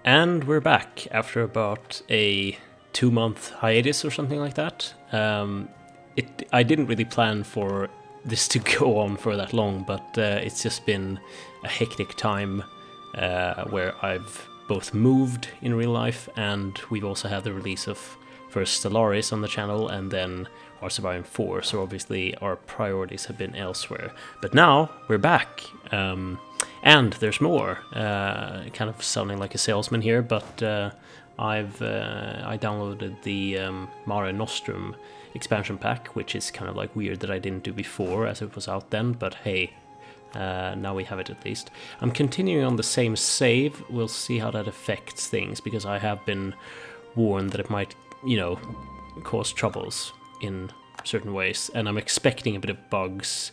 And we're back after about a 2-month hiatus or something like that. I didn't really plan for this to go on for that long, but it's just been a hectic time where I've both moved in real life, and we've also had the release of first Stellaris on the channel and then Hearts of Iron 4, so obviously our priorities have been elsewhere. But now we're back, and there's more. Kind of sounding like a salesman here, but I downloaded the Mare Nostrum expansion pack, which is kind of like weird that I didn't do before as it was out then, but hey, now we have it at least. I'm continuing on the same save. We'll see how that affects things, because I have been warned that it might, cause troubles in certain ways, and I'm expecting a bit of bugs.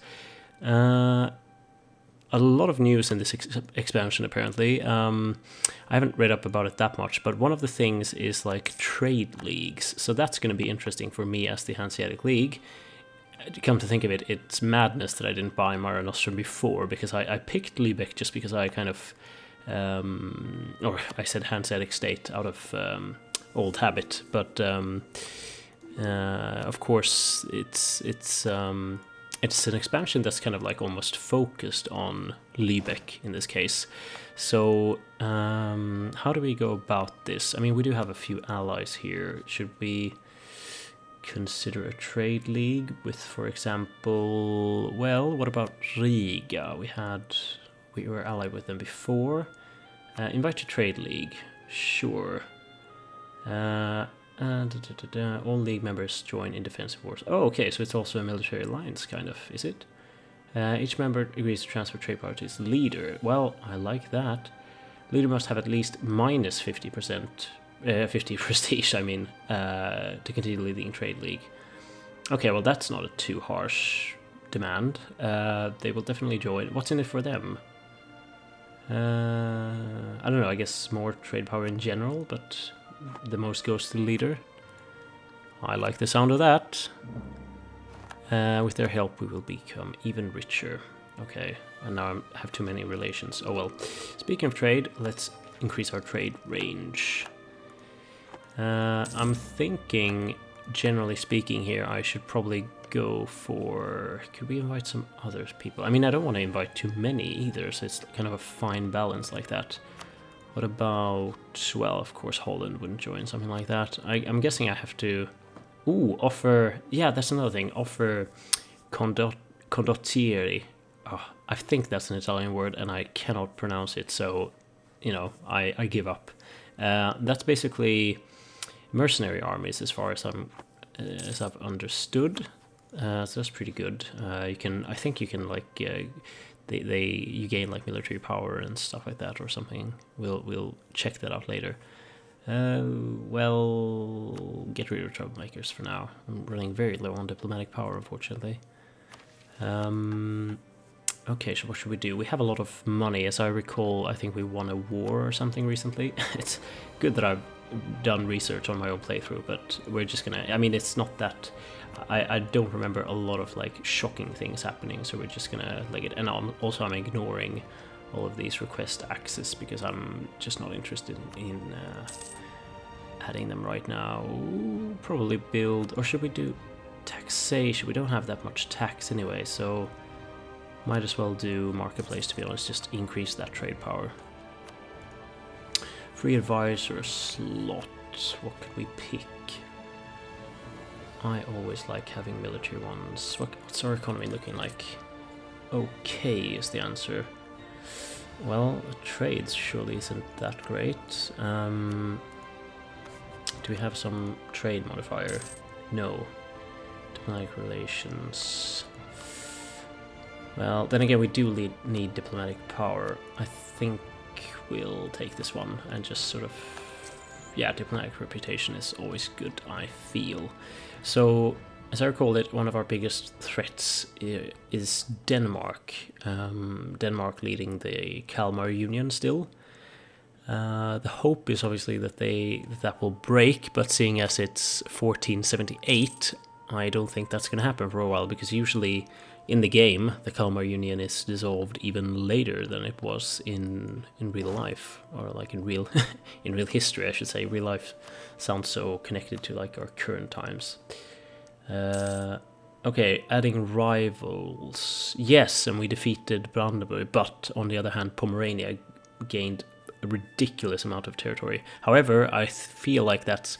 A lot of news in this expansion, apparently. I haven't read up about it that much, but one of the things is like trade leagues, so that's going to be interesting for me as the Hanseatic League. Come to think of it, it's madness that I didn't buy Mare Nostrum before, because I picked Lübeck just because I kind of, or I said Hanseatic State out of old habit, but of course it's an expansion that's kind of like almost focused on Lübeck in this case. So how do we go about this? I mean, we do have a few allies here. Should we consider a trade league with, for example, well, what about Riga? We were allied with them before. Invite to trade league, sure. All league members join in defensive wars. Oh, okay, so it's also a military alliance, kind of, is it? Each member agrees to transfer trade power to its leader. Well, I like that. Leader must have at least minus 50%, 50 prestige, I mean, to continue leading trade league. Okay, well, that's not a too harsh demand. They will definitely join. What's in it for them? I don't know, I guess more trade power in general, but the most goes to the leader. I like the sound of that. With their help we will become even richer. Okay, and now I have too many relations. Oh well. Speaking of trade, let's increase our trade range. I'm thinking, generally speaking here, I should probably go for... Could we invite some other people? I mean, I don't want to invite too many either, so it's kind of a fine balance like that. What about... Well, of course, Holland wouldn't join something like that. I'm guessing I have to... Ooh, offer... Yeah, that's another thing. Offer condottieri. Oh, I think that's an Italian word, and I cannot pronounce it, so, I give up. That's basically mercenary armies, as far as I've understood. So that's pretty good. I think you can like you gain like military power and stuff like that or something. We'll check that out later. Well, get rid of troublemakers for now. I'm running very low on diplomatic power, unfortunately. Okay, so what should we do? We have a lot of money. As I recall, I think we won a war or something recently. It's good that I've done research on my own playthrough, but we're just gonna... I mean, it's not that... I don't remember a lot of, like, shocking things happening, so we're just gonna leg it. And I'm ignoring all of these request access, because I'm just not interested in adding them right now. Ooh, probably build... Or should we do taxation? We don't have that much tax anyway, so... Might as well do marketplace, to be honest, just increase that trade power. Free advisor slot. What could we pick? I always like having military ones. What's our economy looking like? Okay is the answer. Well, trades surely isn't that great. Do we have some trade modifier? No. Diplomatic relations. Well, then again, we do need diplomatic power. I think we'll take this one and just sort of... Yeah, diplomatic reputation is always good, I feel. So, as I recall it, one of our biggest threats is Denmark. Denmark leading the Kalmar Union still. The hope is obviously that that will break, but seeing as it's 1478, I don't think that's going to happen for a while, because usually in the game the Kalmar Union is dissolved even later than it was in real life, or like in real in real history, I should say. Real life sounds so connected to like our current times. Okay, adding rivals. Yes, and we defeated Brandenburg, but on the other hand, Pomerania gained a ridiculous amount of territory. However, I feel like that's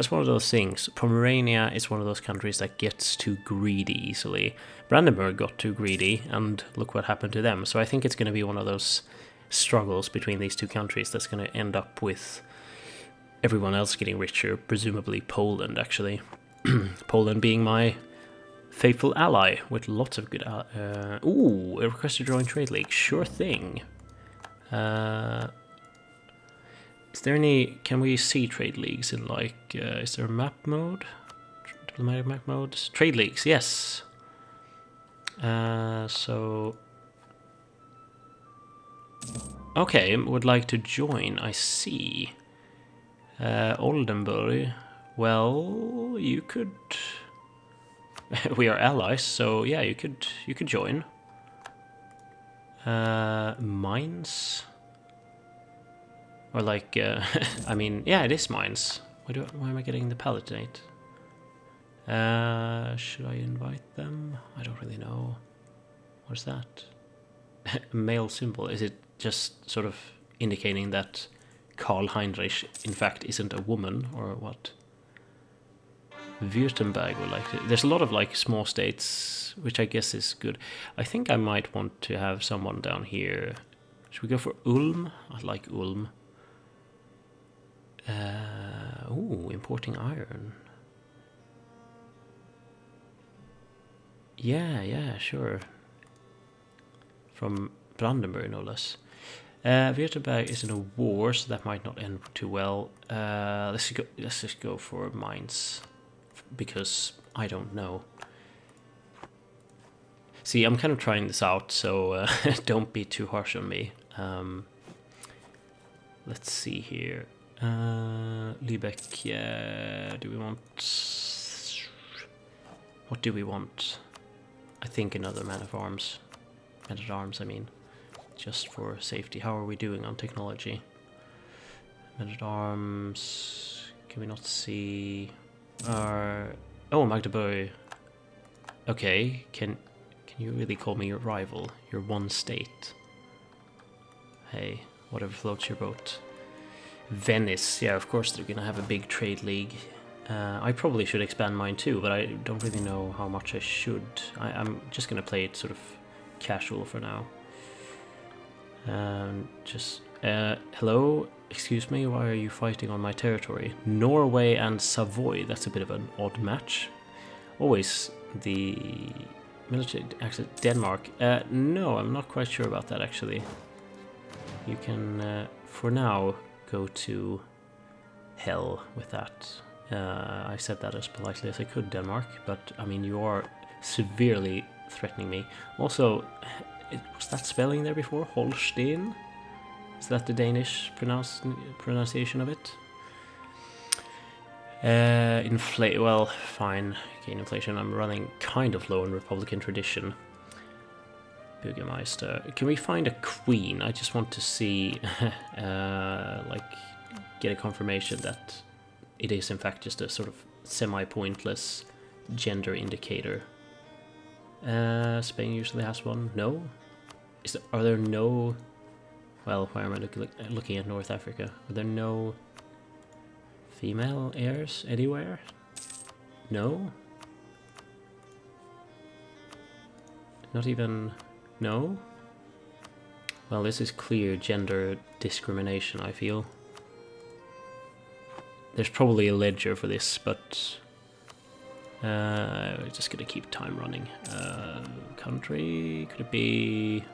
one of those things. Pomerania is one of those countries that gets too greedy easily. Brandenburg got too greedy, and look what happened to them. So I think it's going to be one of those struggles between these two countries that's going to end up with everyone else getting richer, presumably Poland, actually. Poland being my faithful ally with lots of good... ooh, a request to join Trade League. Sure thing. Is there any... Can we see trade leagues in like... is there a map mode? Diplomatic map mode? Trade leagues, yes. So... Okay, would like to join, I see. Oldenburg. Well, you could... we are allies, so yeah, you could join. Mines? Or like, I mean, yeah, it is mines. Why am I getting the Palatinate? Should I invite them? I don't really know. What's that? A male symbol. Is it just sort of indicating that Karl Heinrich, in fact, isn't a woman, or what? Württemberg would like to... There's a lot of like small states, which I guess is good. I think I might want to have someone down here. Should we go for Ulm? I like Ulm. Ooh, importing iron. Yeah, sure. From Brandenburg, no less. Württemberg is in a war, so that might not end too well. Let's just go for mines, because I don't know. See, I'm kind of trying this out, so don't be too harsh on me. Let's see here. Lübeck, yeah. Do we want... What do we want? I think another man-at-arms. Man-at-arms, I mean. Just for safety. How are we doing on technology? Man-at-arms... Can we not see... Oh, Magdeburg. Okay, can you really call me your rival? You're one state. Hey, whatever floats your boat. Venice, yeah, of course they're gonna have a big trade league. I probably should expand mine too, but I don't really know how much I should. I'm just gonna play it sort of casual for now. Hello, excuse me, why are you fighting on my territory? Norway and Savoy, that's a bit of an odd match. Always the military access. Denmark, no, I'm not quite sure about that actually. You can, for now, go to hell with that. I said that as politely as I could, Denmark, but I mean, you are severely threatening me. Also, was that spelling there before? Holstein? Is that the Danish pronunciation of it? Well, fine. Gain inflation. I'm running kind of low in Republican tradition. Bürgermeister. Can we find a queen? I just want to see, like, get a confirmation that it is in fact just a sort of semi-pointless gender indicator. Spain usually has one. No? Are there no... Well, why am I looking at North Africa? Are there no female heirs anywhere? No? Not even... No? Well, this is clear gender discrimination, I feel. There's probably a ledger for this, but... we're just gonna keep time running. Country... Could it be...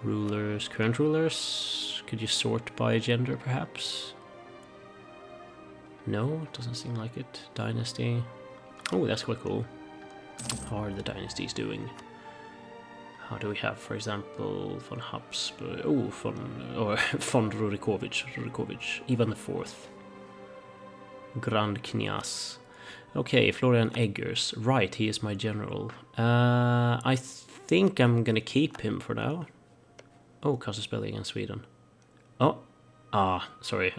rulers... Current rulers? Could you sort by gender, perhaps? No, it doesn't seem like it. Dynasty... Oh, that's quite cool. How are the dynasties doing? How do we have, for example, von Habsburg? Oh, von Rurikovic, Ivan IV. Grand Kniaz. Okay, Florian Eggers. Right, he is my general. I think I'm gonna keep him for now. Oh, Casus Belli against Sweden. Oh, sorry.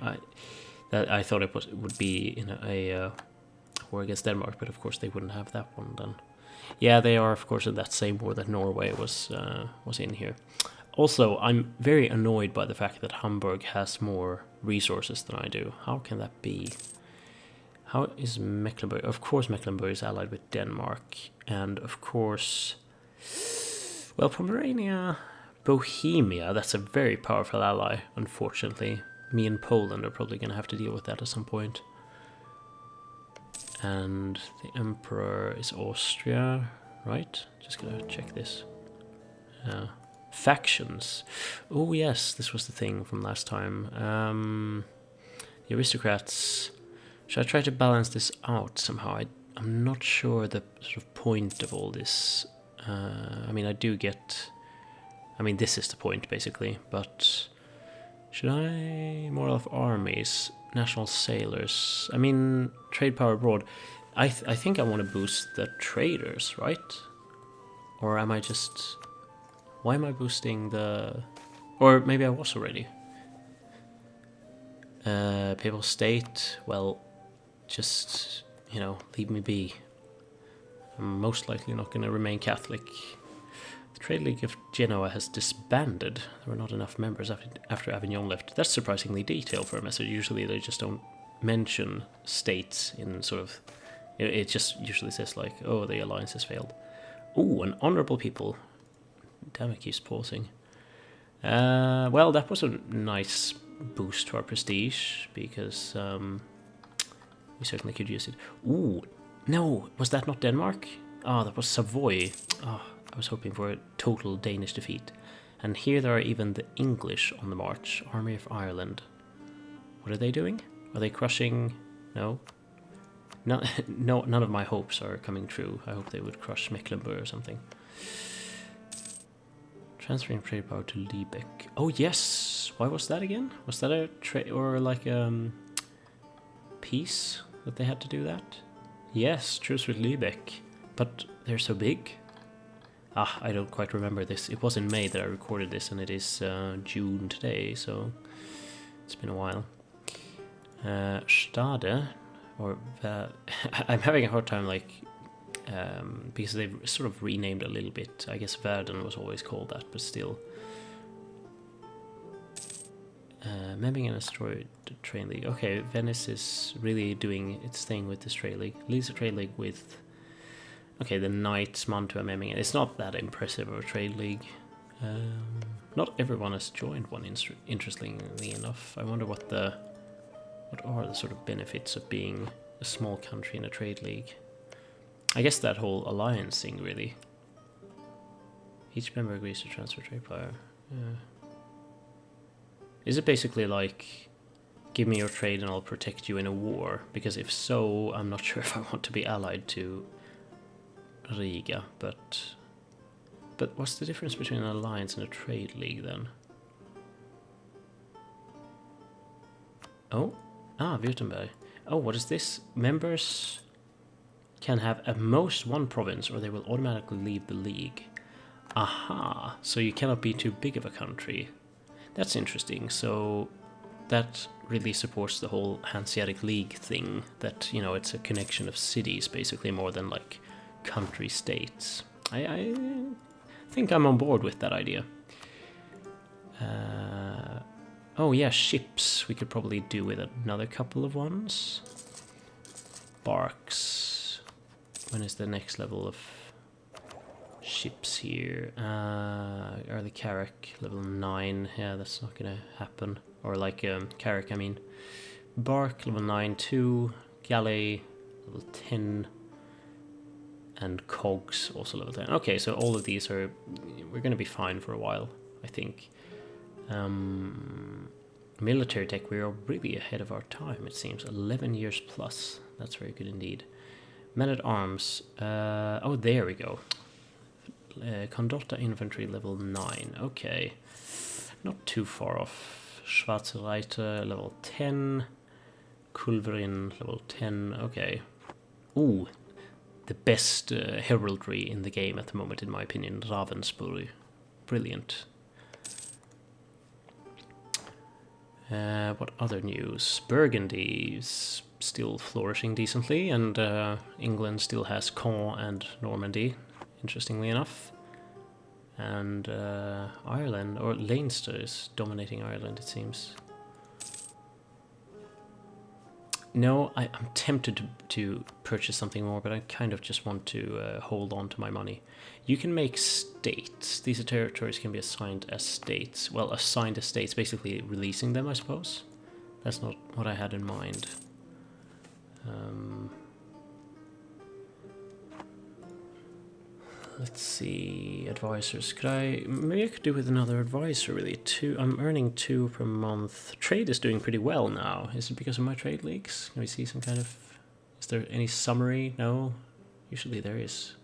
I thought it would be in a war against Denmark, but of course they wouldn't have that one then. Yeah, they are of course in that same war that Norway was in here. Also, I'm very annoyed by the fact that Hamburg has more resources than I do. How can that be? How is Mecklenburg? Of course Mecklenburg is allied with Denmark, and of course, well, Pomerania, Bohemia, that's a very powerful ally, unfortunately. Me and Poland are probably going to have to deal with that at some point. And the Emperor is Austria, right? Just gonna check this. Factions. Oh yes, this was the thing from last time. The aristocrats. Should I try to balance this out somehow? I'm not sure the sort of point of all this. I mean, I do get... I mean, this is the point, basically, but... Should I... More of armies, national sailors... I mean, trade power abroad. I think I want to boost the traders, right? Or am I just... Why am I boosting the... Or maybe I was already. Papal state, well, just, you know, leave me be. I'm most likely not going to remain Catholic. The Trade League of Genoa has disbanded. There were not enough members after Avignon left. That's surprisingly detailed for a message. Usually they just don't mention states in sort of... It just usually says like, oh, the alliance has failed. Ooh, an honourable people. Damn, it keeps pausing. Well, that was a nice boost to our prestige, because we certainly could use it. Ooh, no, was that not Denmark? Ah, that was Savoy. Ah, I was hoping for a total Danish defeat. And here there are even the English on the march. Army of Ireland. What are they doing? Are they crushing... No? No, none of my hopes are coming true. I hope they would crush Mecklenburg or something. Transferring trade power to Lübeck. Oh yes! Why was that again? Was that a trade or like peace that they had to do that? Yes, truce with Lübeck. But they're so big. Ah, I don't quite remember this. It was in May that I recorded this, and it is June today, so it's been a while. Stade, or I'm having a hard time, like, because they've sort of renamed a little bit. I guess Verden was always called that, but still. Memmingen and Astoria Trade League. Okay, Venice is really doing its thing with this Trade League. Leads a Trade League with... Okay, the Knights, Mantua, Memmingen. It's not that impressive of a Trade League. Not everyone has joined one, interestingly enough. I wonder what are the sort of benefits of being a small country in a Trade League. I guess that whole alliance thing, really. Each member agrees to transfer trade power. Is it basically like, give me your trade and I'll protect you in a war? Because if so, I'm not sure if I want to be allied to Riga, but what's the difference between an alliance and a trade league then? Oh, Württemberg. Oh, what is this? Members can have at most one province or they will automatically leave the league. Aha, so you cannot be too big of a country. That's interesting. So that really supports the whole Hanseatic League thing, that, you know, it's a connection of cities basically more than like country states. I think I'm on board with that idea. Oh yeah, ships. We could probably do with another couple of ones. Barks. When is the next level of ships here? Early Carrack, level 9. Yeah, that's not gonna happen. Or like Carrack, I mean. Bark, level 9 too. Galley, level 10. And Cogs, also level 10. Okay, so all of these are... We're gonna be fine for a while, I think. Military tech, we are really ahead of our time, it seems. 11 years plus. That's very good indeed. Men-at-arms. Oh, there we go. Condotta infantry level 9. Okay. Not too far off. Schwarze Reiter level 10. Kulverin, level 10, okay. Ooh, the best heraldry in the game at the moment, in my opinion, Ravensburg. Brilliant. What other news? Burgundy is still flourishing decently, and England still has Caen and Normandy, interestingly enough. And Ireland, or Leinster, is dominating Ireland, it seems. No, I'm tempted to purchase something more, but I kind of just want to hold on to my money. You can make states. These territories can be assigned as states. Well, assigned as states, basically releasing them, I suppose. That's not what I had in mind. Let's see, advisors. Maybe I could do with another advisor, really. I'm earning 2 per month. Trade is doing pretty well now. Is it because of my trade leagues? Can we see some kind of... Is there any summary? No? Usually there is.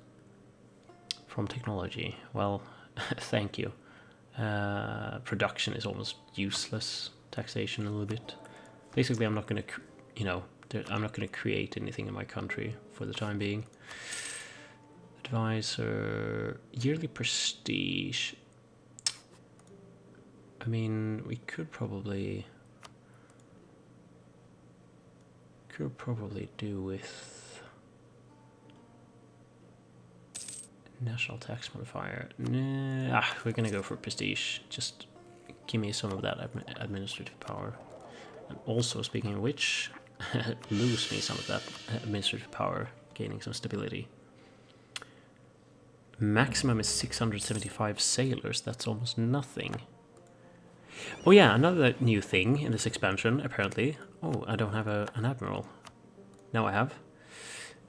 From technology. Well, thank you. Production is almost useless. Taxation a little bit. Basically, I'm not going to, I'm not going to create anything in my country for the time being. Advisor, yearly prestige. I mean, we could probably do with national tax modifier. Nah, we're gonna go for prestige. Just give me some of that administrative power. And also, speaking of which, lose me some of that administrative power, gaining some stability. Maximum is 675 sailors. That's almost nothing. Oh yeah, another new thing in this expansion, apparently. Oh, I don't have an admiral. Now I have.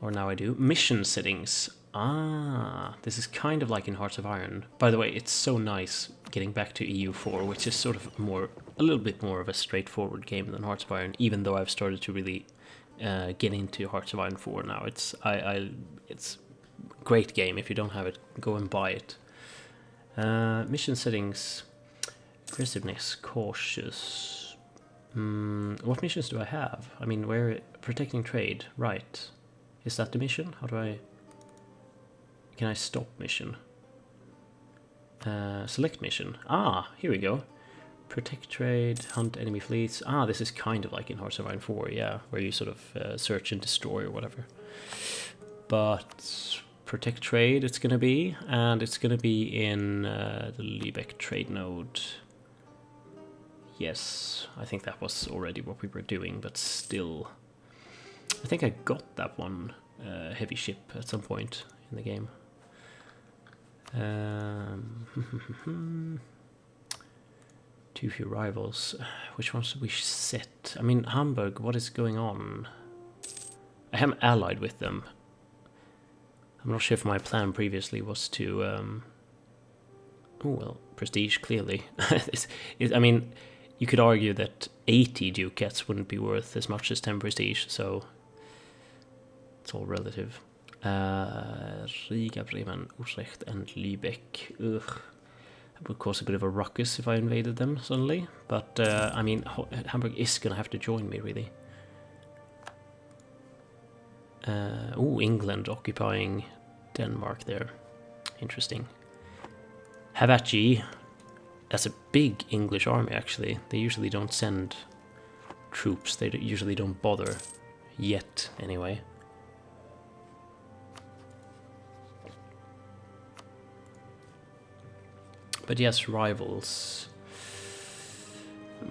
Or now I do. Mission settings. Ah, this is kind of like in Hearts of Iron. By the way, it's so nice getting back to EU4, which is sort of a little bit more of a straightforward game than Hearts of Iron, even though I've started to really get into Hearts of Iron 4 now. It's great game. If you don't have it, go and buy it. Mission settings, aggressiveness, cautious. What missions do I have? I mean, protecting trade, right? Is that the mission? Can I stop mission? Select mission. Ah, here we go. Protect trade, hunt enemy fleets. Ah, this is kind of like in Hearts of Iron 4, yeah, where you sort of search and destroy or whatever. But protect trade it's gonna be, and it's gonna be in the Lübeck trade node. Yes, I think that was already what we were doing, but still. I think I got that one heavy ship at some point in the game. Too few rivals. Which ones should we set? I mean, Hamburg, what is going on? I am allied with them. I'm not sure if my plan previously was to... oh, well, prestige, clearly. I mean, you could argue that 80 ducats wouldn't be worth as much as 10 prestige, so it's all relative. Riga, Bremen, Utrecht, and Lübeck. Ugh. It would cause a bit of a ruckus if I invaded them suddenly, but I mean, Hamburg is going to have to join me, really. England occupying Denmark there. Interesting. Havachi, that's a big English army, actually. They usually don't send troops. They usually don't bother. Yet, anyway. But yes, rivals.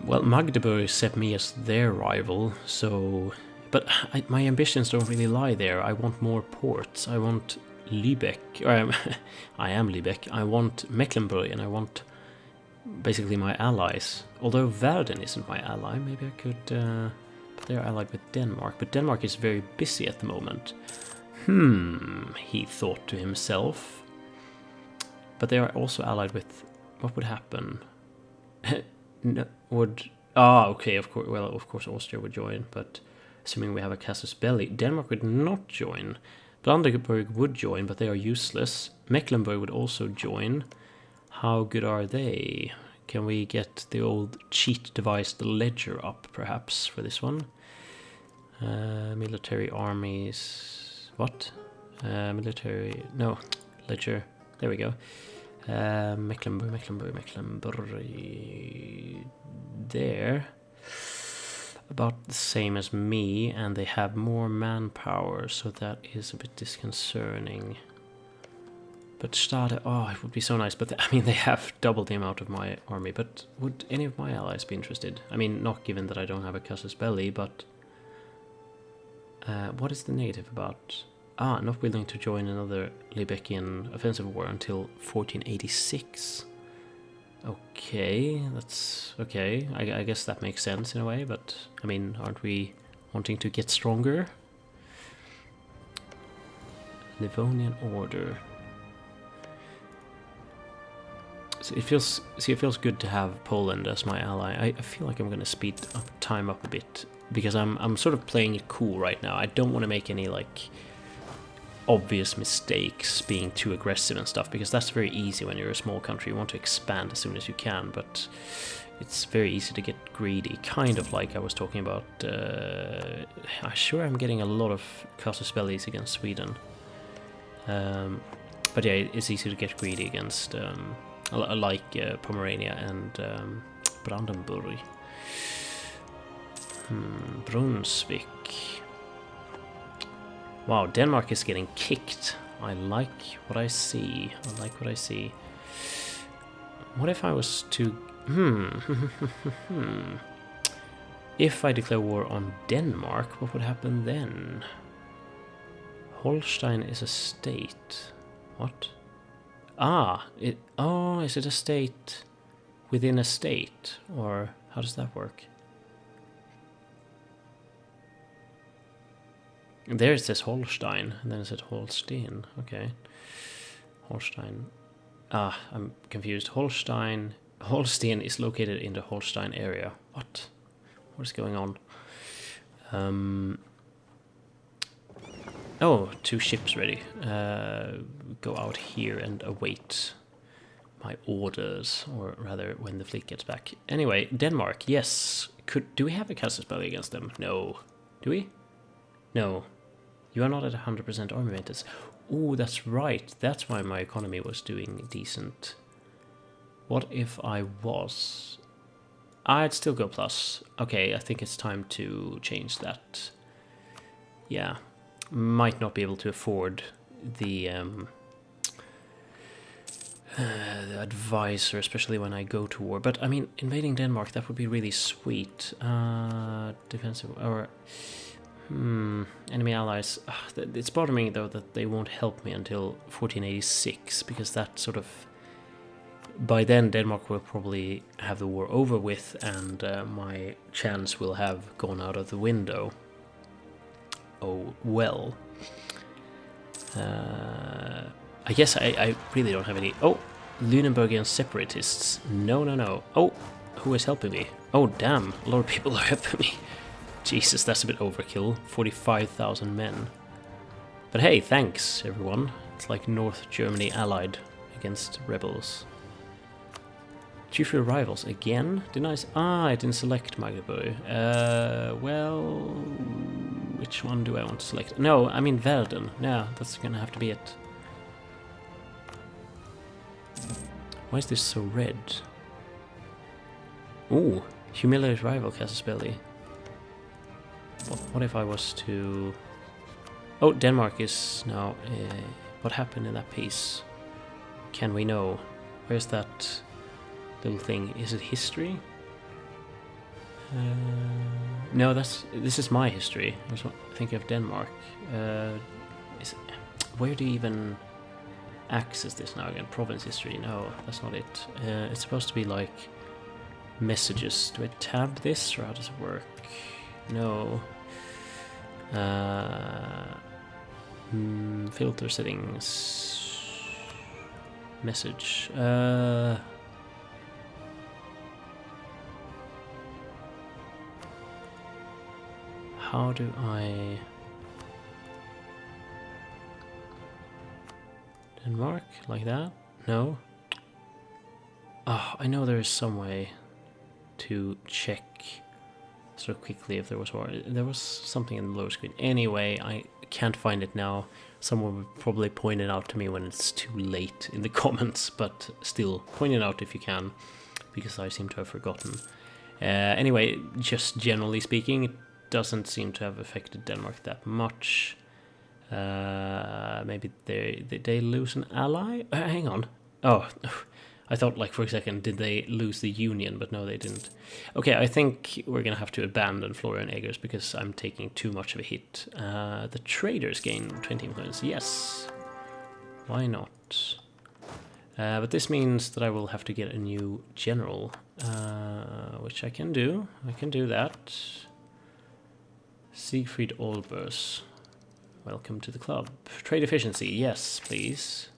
Well, Magdeburg set me as their rival, so... But my ambitions don't really lie there. I want more ports. I want Lübeck. I am Lübeck. I want Mecklenburg, and I want basically my allies. Although Verden isn't my ally, maybe I could... but they're allied with Denmark. But Denmark is very busy at the moment. He thought to himself. But they are also allied with... What would happen? Okay, of course. Well, of course Austria would join, but assuming we have a casus belli, Denmark would not join. Brandenburg would join, but they are useless. Mecklenburg would also join. How good are they? Can we get the old cheat device, the ledger, up, perhaps, for this one? Military armies. What? Military. No. Ledger. There we go. Mecklenburg. There. About the same as me, and they have more manpower, so that is a bit disconcerting. But Stade, oh, it would be so nice, but I mean, they have double the amount of my army, but would any of my allies be interested? I mean, not given that I don't have a casus belli, but what is the negative about? Ah, not willing to join another Lübeckian offensive war until 1486. Okay, that's okay. I guess that makes sense in a way, but I mean, aren't we wanting to get stronger? Livonian Order. So it feels good to have Poland as my ally. I feel like I'm going to speed up time up a bit because I'm sort of playing it cool right now. I don't want to make any like obvious mistakes being too aggressive and stuff, because that's very easy when you're a small country. You want to expand as soon as you can, but it's very easy to get greedy, kind of like I was talking about. I'm sure I'm getting a lot of casus bellis against Sweden, but yeah, it's easy to get greedy against like Pomerania and Brandenburg. Brunswick. Wow, Denmark is getting kicked. I like what I see. What if I was to... If I declare war on Denmark, what would happen then? Holstein is a state. What? Ah, is it a state within a state? Or how does that work? There it says Holstein, and then it said Holstein. Okay. Holstein. Ah, I'm confused. Holstein is located in the Holstein area. What? What is going on? Oh, 2 ships ready. Go out here and await my orders, or rather when the fleet gets back. Anyway, Denmark, yes. Do we have a casus belli against them? No. Do we? No. You are not at 100% army maintenance. Oh, that's right. That's why my economy was doing decent. What if I was? I'd still go plus. Okay, I think it's time to change that. Yeah. Might not be able to afford the advisor, especially when I go to war. But, I mean, invading Denmark, that would be really sweet. Defensive, or... enemy allies. It's bothering me though that they won't help me until 1486, because that sort of... By then Denmark will probably have the war over with, and my chance will have gone out of the window. Oh, well. I guess I really don't have any... Oh, Lüneburgian separatists. No. Oh, who is helping me? Oh, damn, a lot of people are helping me. Jesus, that's a bit overkill. 45,000 men. But hey, thanks, everyone. It's like North Germany allied against rebels. Chief rivals again? I didn't select Magdeburg. Well... Which one do I want to select? No, I mean Verden. Yeah, that's gonna have to be it. Why is this so red? Ooh, humiliate rival casus belli. What if I was to... Oh, Denmark is now... what happened in that piece? Can we know? Where's that little thing? Is it history? No, this is my history. I was thinking of Denmark. Where do you even access this now again? Province history? No, that's not it. It's supposed to be like messages. Do I tab this, or how does it work? No. Filter settings. Message. How do I... Denmark? Like that? No? Oh, I know there is some way to check so quickly if there was war. There was something in the lower screen. Anyway, I can't find it now. Someone would probably point it out to me when it's too late in the comments, but still, point it out if you can, because I seem to have forgotten. Anyway, just generally speaking, it doesn't seem to have affected Denmark that much. Maybe they lose an ally? Hang on. Oh, I thought, like, for a second, did they lose the union? But no, they didn't. Okay, I think we're gonna have to abandon Florian Eggers because I'm taking too much of a hit. The traders gain 20 influence. Yes. Why not? But this means that I will have to get a new general, which I can do. I can do that. Siegfried Olbers. Welcome to the club. Trade efficiency, yes, please.